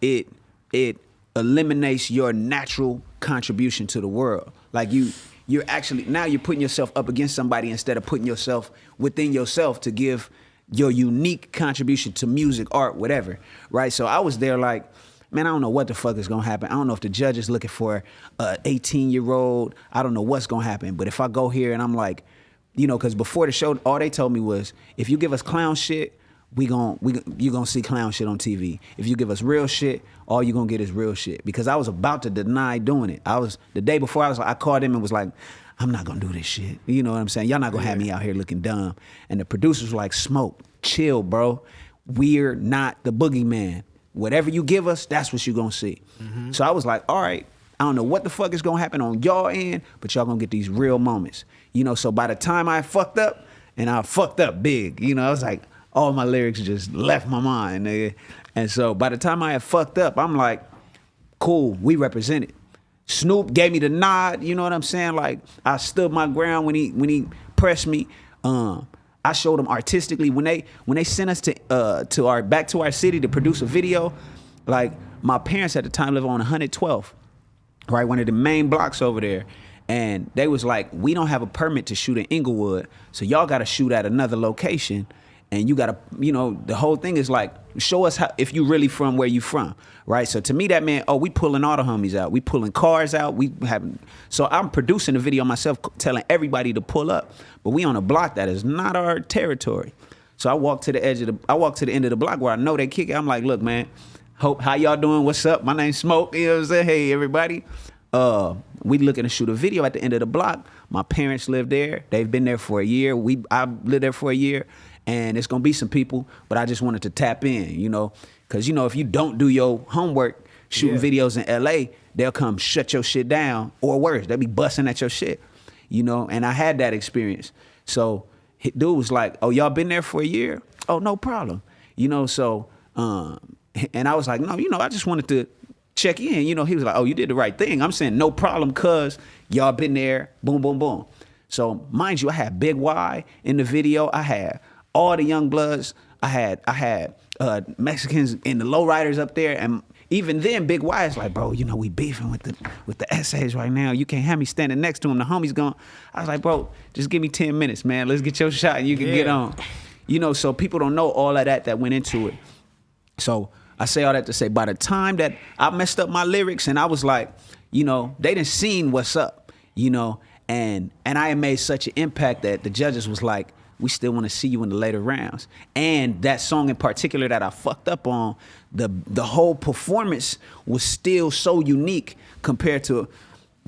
it eliminates your natural contribution to the world. Like you're actually, now you're putting yourself up against somebody instead of putting yourself within yourself to give your unique contribution to music, art, whatever, right? So I was there like, man, I don't know what the fuck is gonna happen. I don't know if the judge is looking for a 18-year-old. I don't know what's gonna happen. But if I go here and I'm like, you know, because before the show, all they told me was, if you give us clown shit, you gonna see clown shit on TV. If you give us real shit, all you gonna get is real shit. Because I was about to deny doing it. The day before, I called him and was like, I'm not gonna do this shit. You know what I'm saying? Y'all not gonna have me out here looking dumb. And the producers were like, Smoke, chill, bro. We're not the boogeyman. Whatever you give us, that's what you gonna see. Mm-hmm. So I was like, all right, I don't know what the fuck is gonna happen on y'all end, but y'all gonna get these real moments. You know, so by the time I fucked up, and I fucked up big, you know, I was like, all my lyrics just left my mind, nigga. And so by the time I had fucked up, I'm like, cool, we represented. Snoop gave me the nod, you know what I'm saying? Like, I stood my ground when he pressed me. I showed them artistically when they sent us back to our city to produce a video. Like, my parents at the time lived on 112th, right, one of the main blocks over there. And they was like, we don't have a permit to shoot in Inglewood, so y'all got to shoot at another location. And you got to, you know, the whole thing is like, show us how, if you really from where you from, right? So to me, that meant, we pulling all the homies out. We pulling cars out. So I'm producing the video myself, telling everybody to pull up. But we on a block that is not our territory. So I walk to the end of the block where I know they kick it. I'm like, look, man, how y'all doing? What's up? My name's Smoke. You know what I'm saying? Hey, everybody. We looking to shoot a video at the end of the block. My parents live there. They've been there for a year. I lived there for a year. And it's gonna be some people, but I just wanted to tap in, you know, because, you know, if you don't do your homework shooting videos in LA, they'll come shut your shit down, or worse, they'll be busting at your shit, you know. And I had that experience. So dude was like, oh, y'all been there for a year? Oh, no problem, you know. So and I was like, no, you know, I just wanted to check in, you know. He was like, oh, you did the right thing. I'm saying no problem, cuz y'all been there, boom, boom, boom. So mind you, I had Big Y in the video. I had all the young bloods. I had Mexicans and the lowriders up there, and even then, Big Y is like, bro, you know, we beefing with the essays right now. You can't have me standing next to him. The homie's gone. I was like, bro, just give me 10 minutes, man. Let's get your shot and you can get on. You know, so people don't know all of that went into it. So I say all that to say, by the time that I messed up my lyrics and I was like, you know, they done seen what's up, you know, and I had made such an impact that the judges was like, we still want to see you in the later rounds. And that song in particular that I fucked up on, the whole performance was still so unique compared to,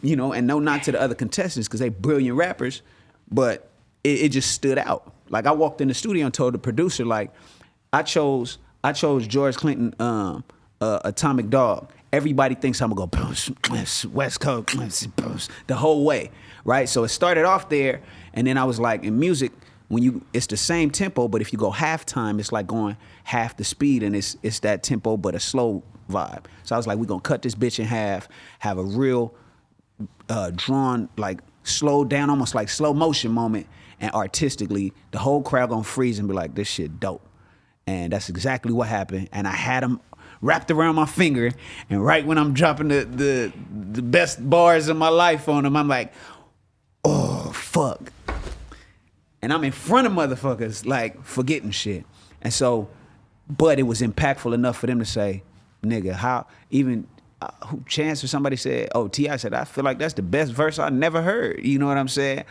you know, and no knock to the other contestants because they brilliant rappers, but it just stood out. Like, I walked in the studio and told the producer, like, I chose George Clinton, Atomic Dog. Everybody thinks I'm gonna go West Coast the whole way, right? So it started off there, and then I was like, in music, it's the same tempo, but if you go halftime, it's like going half the speed, and it's that tempo but a slow vibe. So I was like, we're gonna cut this bitch in half, have a real drawn, like slow down, almost like slow motion moment, and artistically, the whole crowd gonna freeze and be like, this shit dope. And that's exactly what happened. And I had them wrapped around my finger, and right when I'm dropping the best bars of my life on them, I'm like, oh, fuck. And I'm in front of motherfuckers, like, forgetting shit. And so, but it was impactful enough for them to say, nigga, how, even Chance or somebody said, oh, T.I. said, I feel like that's the best verse I never heard. You know what I'm saying?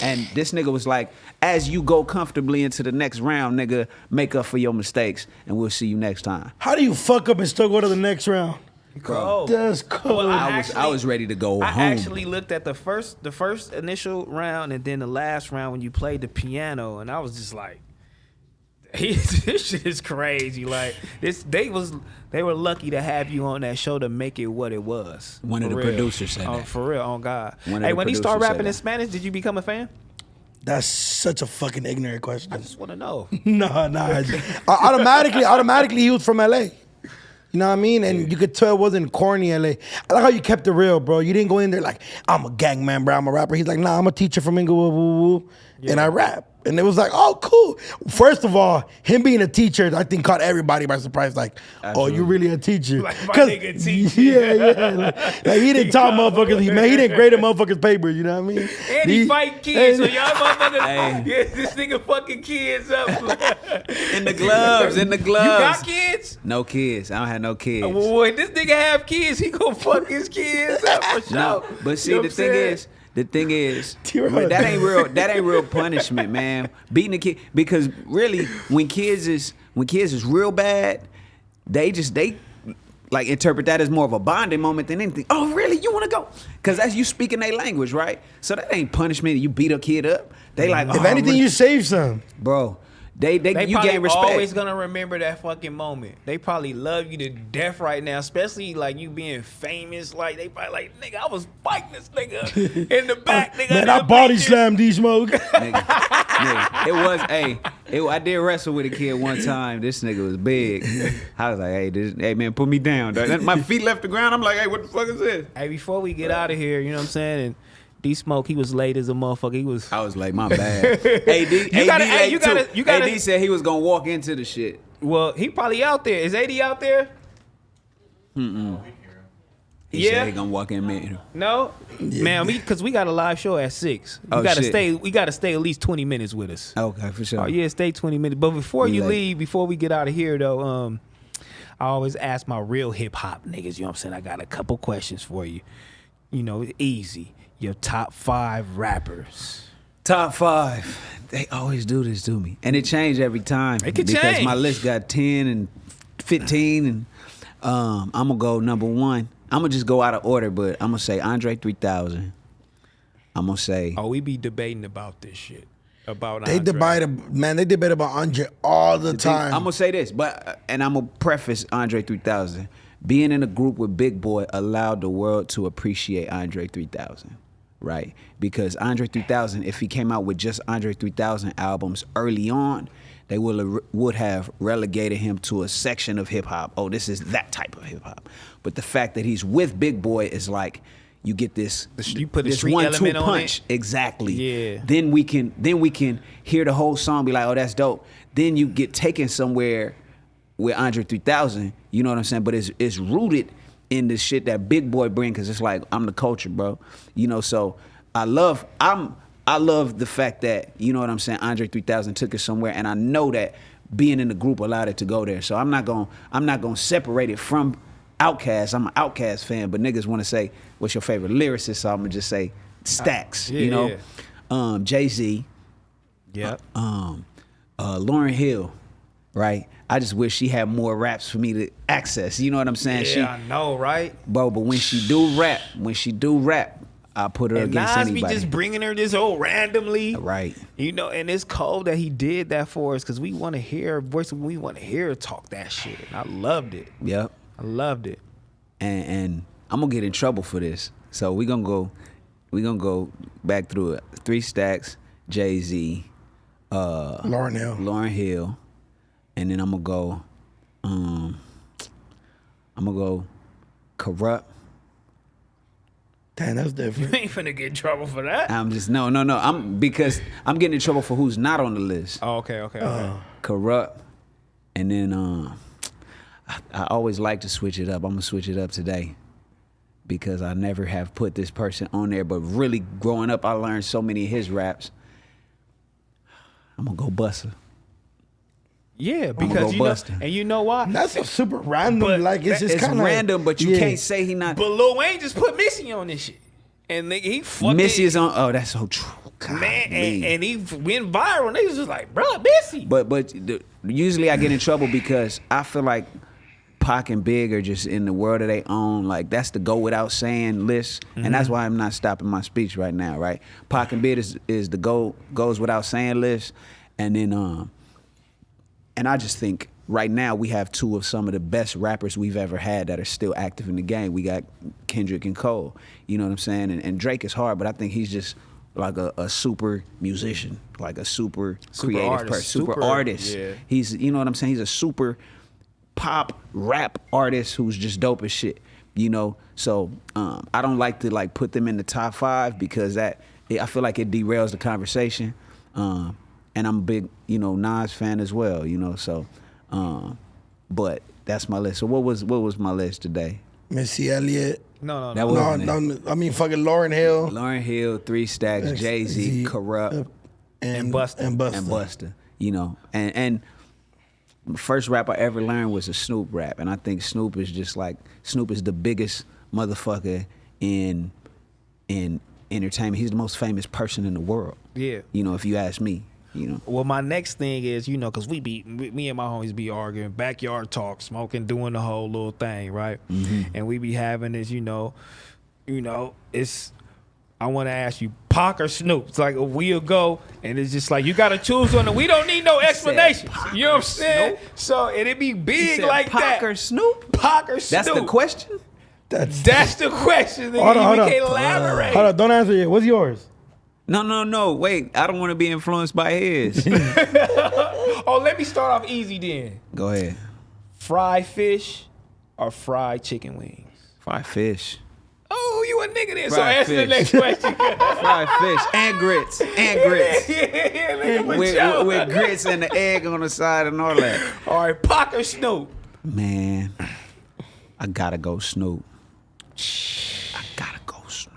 And this nigga was like, as you go comfortably into the next round, nigga, make up for your mistakes, and we'll see you next time. How do you fuck up and still go to the next round? Cold. That's cool. Well, I was ready to go home. I actually looked at the first initial round and then the last round when you played the piano, and I was just like, This shit is crazy. Like they were lucky to have you on that show to make it what it was. One of the producers said that. For real, on God. Hey, when he started rapping in Spanish, did you become a fan? That's such a fucking ignorant question. I just want to know. No. Automatically, he was from LA. You know what I mean? And you could tell it wasn't corny LA. I like how you kept it real, bro. You didn't go in there like, I'm a gang man, bro. I'm a rapper. He's like, nah, I'm a teacher from Inglewood, woo, woo, and I rap. And it was like, oh, cool. First of all, him being a teacher, I think caught everybody by surprise. Like, Absolutely. Oh, you really a teacher? Like, my nigga teacher. Yeah. Like he didn't talk motherfuckers. He didn't grade a motherfucers' papers. You know what I mean? And he fight kids. So y'all motherfuckers, Hey. yeah, this nigga fucking kids up. In the gloves. You got kids? No kids. I don't have no kids. Well, when this nigga have kids, he gonna fuck his kids up for sure. No, but see, You know the what thing I'm is, T-Rell. but that ain't real punishment, man. Beating a kid, because really, when kids is real bad, they like interpret that as more of a bonding moment than anything. Oh, really? You want to go? Because that's you speaking their language, right? So that ain't punishment. You beat a kid up. They like, If oh, anything, really? you save some. Bro. They They you probably gain respect. always gonna remember that fucking moment. They probably love you to death right now, especially like you being famous. Like they probably like, nigga, I was fighting this nigga in the back, nigga. Man, I body slammed these smoke. Nigga, it was, I did wrestle with a kid one time. This nigga was big. I was like, hey man, put me down, dog. My feet left the ground. I'm like, hey, what the fuck is this? Hey, before we get out of here, you know what I'm saying? And D-Smoke, he was late as a motherfucker. I was like, my bad. AD said he was gonna walk into the shit. Well, he probably out there. Is AD out there? He said he gonna walk in, man. No, man, because we got a live show at 6. Oh, We gotta shit. stay at least 20 minutes with us. Okay, for sure. Oh yeah, stay 20 minutes. But before We you late. leave, before we get out of here though, I always ask my real hip hop niggas, you know what I'm saying? I got a couple questions for you. You know, easy. Your top 5 rappers. Top 5. They always do this to me, and it changed every time. It could because change. my list got 10 and 15, and I'm gonna go number 1. I'm gonna just go out of order, but I'm gonna say Andre 3000. I'm gonna say. Oh, we be debating about this shit. About They debate about Andre all the time. I'm gonna say this, and I'm gonna preface Andre 3000. Being in a group with Big Boy allowed the world to appreciate Andre 3000, right? Because Andre 3000, if he came out with just Andre 3000 albums early on, they would have relegated him to a section of hip hop. Oh, this is that type of hip hop. But the fact that he's with Big Boy is like, you get this. You put a this street 1-2 element on punch. it? Exactly. Yeah. Then we can hear the whole song, be like, oh, that's dope. Then you get taken somewhere with Andre 3000, you know what I'm saying? But it's rooted in the shit that Big Boy bring, because it's like, I'm the culture, bro. You know, so I love the fact that, you know what I'm saying, Andre 3000 took it somewhere, and I know that being in the group allowed it to go there. So I'm not gonna separate it from Outkast. I'm an Outkast fan, but niggas want to say, what's your favorite lyricist? So I'm gonna just say Stacks, yeah, you know? Jay-Z. Yep. Lauryn Hill, right? I just wish she had more raps for me to access. You know what I'm saying? Yeah, I know, right? Bro, but when she do rap, I put her And against Nas anybody. be just bringing her this old randomly. Right. You know, and it's cold that he did that for us, because we want to hear her voice, and we want to hear her talk that shit. And I loved it. Yep. I loved it. And I'm gonna get in trouble for this. So we gonna go back through it. 3 Stacks, Jay-Z, Lauryn Hill. and then I'm gonna go Kurupt. Damn, that's different. You ain't finna get in trouble for that. I'm just no. Because I'm getting in trouble for who's not on the list. Oh, okay. Kurupt, and then I always like to switch it up. I'm gonna switch it up today because I never have put this person on there. But really, growing up, I learned so many of his raps. I'm gonna go Busta. Yeah, gonna because go Busta. and you know why? That's a super random. But like it's just It's kind of random, but you can't say he not. But Lil Wayne just put Missy on this shit, and nigga, he fucking Missy is on. Oh, that's so true. man, Golly. and he went viral. Niggas was like, bro, Missy. But usually I get in trouble because I feel like Pac and Big are just in the world of their own. Like that's the go without saying list, and that's why I'm not stopping my speech right now. Right, Pac and Big is the goes without saying list, and then And I just think right now we have two of some of the best rappers we've ever had that are still active in the game. We got Kendrick and Cole. You know what I'm saying? And Drake is hard, but I think he's just like a super musician, like a super creative artist. person, super artist. Yeah. He's, you know what I'm saying? He's a super pop rap artist who's just dope as shit. You know, so I don't like to like put them in the top 5 because I feel like it derails the conversation. And I'm a big, you know, Nas fan as well. You know, so but that's my list. So what was my list today? Missy Elliott. No. That wasn't it. I mean, fucking Lauryn Hill. Lauryn Hill, 3 Stacks, Jay-Z, Kurupt, and Busta. And Busta. You know, and the first rap I ever learned was a Snoop rap, and I think Snoop is the biggest motherfucker in entertainment. He's the most famous person in the world. Yeah. You know, if you ask me. You know. Well, my next thing is, you know, because me and my homies be arguing, backyard talk, smoking, doing the whole little thing, right? Mm-hmm. And we be having this, you know, it's, I want to ask you, Pac or Snoop? It's like a wheel go, and it's just like, you got to choose one. We don't need no explanation. You know what I'm saying? Snoop? So, and it be big like Pac that. Or Snoop? Pac or Snoop? That's the question? That's the question. Hold on. We can't elaborate. Hold on, don't answer yet. What's yours? No. Wait, I don't want to be influenced by his. Oh, let me start off easy then. Go ahead. Fried fish or fried chicken wings? Fried fish. Oh, you a nigga then. So Fried answer the fish. next question. Fried fish and grits. Yeah, With grits and the egg on the side and all that. All right, Pac or Snoop? Man, I gotta go Snoop. I gotta go Snoop.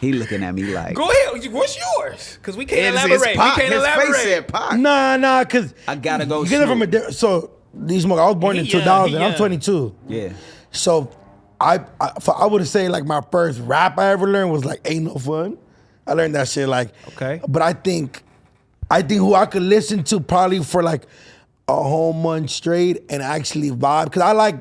He looking at me like. Go ahead. What's yours? Because we can't It's elaborate. Pac. We can't His elaborate. face said Pac. Nah, because I gotta go you get it from Snoop. so these smoke. I was born in He young, 2000. he I'm young. 22. Yeah. So I would say like my first rap I ever learned was like Ain't No Fun. I learned that shit like. Okay. But I think who I could listen to probably for like a whole month straight and actually vibe, because I like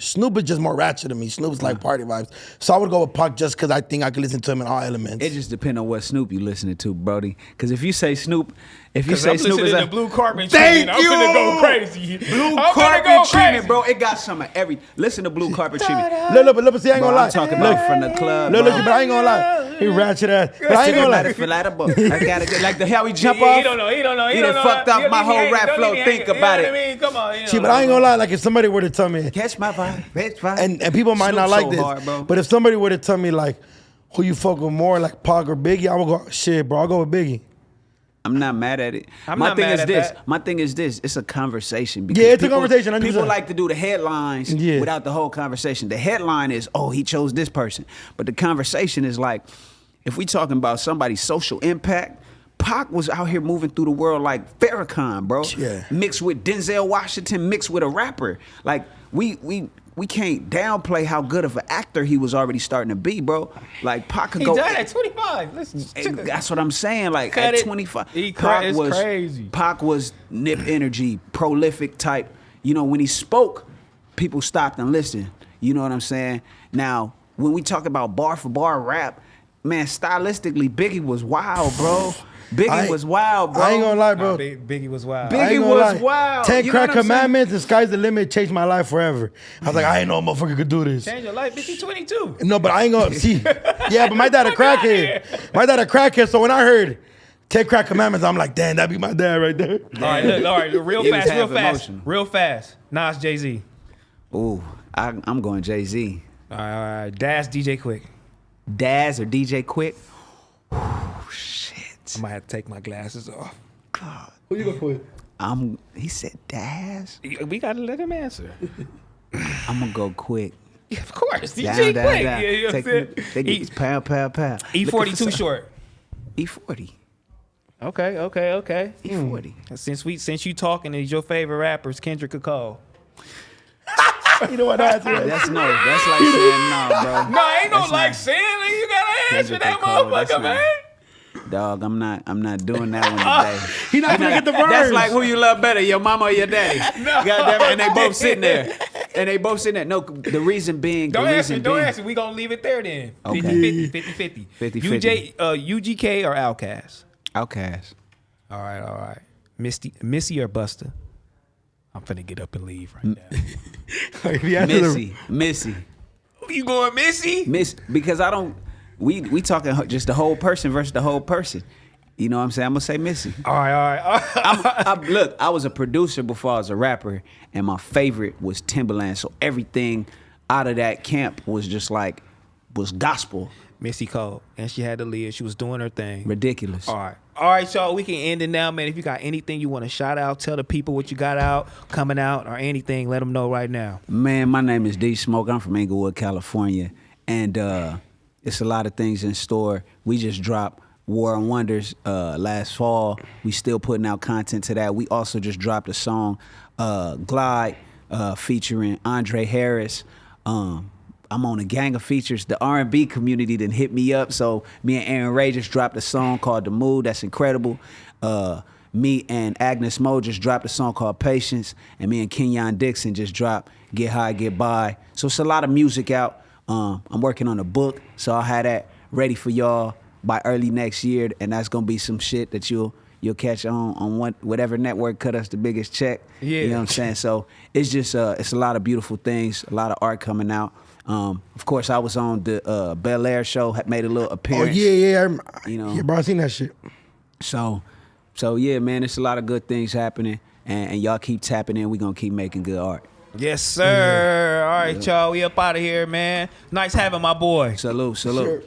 Snoop is just more ratchet than me. Snoop's like party vibes. So I would go with Pac just because I think I could listen to him in all elements. It just depends on what Snoop you listening to, Brody. Because if you say Snoop, I'm listening to the blue carpet Thank treatment. you. I'm gonna go crazy. Blue I'm carpet gonna go treatment, crazy. bro. It got some of every. Listen to blue carpet treatment. Look, see, I ain't Bro, gonna lie. I'm talking about from the club. Look, bro. but I ain't gonna lie. He ratchet ass. But I ain't gonna lie. I gotta get like the how he jump He off. don't know. He done fucked up my whole rap flow. Think about it. I mean, come on. See, but I ain't gonna lie. Like if somebody were to tell me, Catch my vibe, catch vibe. and people might not Snoop like so this, hard, bro. but if somebody were to tell me like, who you fuck with more, like Pac or Biggie, I would go, shit, bro, I'll go with Biggie. I'm not mad at it. I'm My not thing mad is at this. that. My thing is this. It's a conversation. Because Yeah, it's a conversation, 100%. People like to do the headlines Yeah. without the whole conversation. The headline is, oh, he chose this person. But the conversation is like, if we talking about somebody's social impact, Pac was out here moving through the world like Farrakhan, bro. Yeah. Mixed with Denzel Washington, mixed with a rapper. Like, we can't downplay how good of an actor he was already starting to be, bro. Like, Pac could He go. died at 25. Listen, That's what I'm saying. Like Cut at it. 25, It's Pac was crazy. Pac was nip energy, prolific type. You know, when he spoke, people stopped and listened. You know what I'm saying? Now, when we talk about bar for bar rap, man, stylistically, Biggie was wild, bro. Biggie was wild, bro. I ain't gonna lie, bro. Biggie was wild. Big- I ain't Biggie gonna was lie. wild. 10 You know Crack what I'm saying? Commandments and Sky's the Limit changed my life forever. I was like, I ain't know a motherfucker could do this. Change your life, bitch. You 22. No, but I ain't gonna see. Yeah, but my dad a crackhead. My dad a crackhead. So when I heard 10 Crack Commandments, I'm like, damn, that be my dad right there. All right, look, all right, real He was fast, half emotional. real fast. Nas, Jay-Z. Ooh, I'm going Jay-Z. All right. Daz, DJ Quik. Daz or DJ Quik? Ooh, shit. I might have to take my glasses off. God. Who you gonna quit? He said Daz? We gotta let him answer. I'm gonna go Quik. Yeah, of course, DJ Down, Quik. down, down. Yeah, you know what I'm saying? Take these pound. E40 too short. E40. Okay. E40. Since you talking, is your favorite rappers Kendrick or Cole? You know what I answer? That's no. That's like saying no, bro. No, ain't no That's like not- saying it. You gotta answer Kendrick that or Cole, that's motherfucker, not- man. Dog, I'm not doing that one today. He not gonna get the verse. That's like who you love better, your mama or your daddy. Goddamn it, and they both sitting there. No, the reason being. Don't the answer. reason Don't being, answer. We gonna leave it there then. Okay. 50-50. 50-50. UGK or Outkast? Outkast. All right. Missy or Busta? I'm finna get up and leave right now. Missy. You going Missy? Because I don't. We talking just the whole person versus the whole person. You know what I'm saying? I'm gonna say Missy. All right. Look, I was a producer before I was a rapper, and my favorite was Timberland. So everything out of that camp was just like was gospel. Missy Cole, and she had to leave. She was doing her thing. Ridiculous. All right, y'all. We can end it now, man. If you got anything you want to shout out, tell the people what you got out, coming out, or anything, let them know right now. Man, my name is D Smoke. I'm from Inglewood, California, and it's a lot of things in store. We just dropped War on Wonders last fall. We still putting out content to that. We also just dropped a song, Glide, featuring Andre Harris. I'm on a gang of features. The R&B community done hit me up. So me and Aaron Ray just dropped a song called The Mood. That's incredible. Me and Agnes Mo just dropped a song called Patience. And me and Kenyon Dixon just dropped Get High, Get By. So it's a lot of music out. I'm working on a book. So I'll have that ready for y'all by early next year. And that's going to be some shit that you'll catch on whatever network cut us the biggest check. Yeah. You know what I'm saying? So it's just, it's a lot of beautiful things, a lot of art coming out. Of course, I was on the Bel Air show, had made a little appearance. Oh, yeah. You know. Yeah, bro, I seen that shit. So yeah, man, it's a lot of good things happening. And y'all keep tapping in. We're going to keep making good art. Yes, sir. All right, y'all. We up out of here, man. Nice having my boy. Salute. Sure.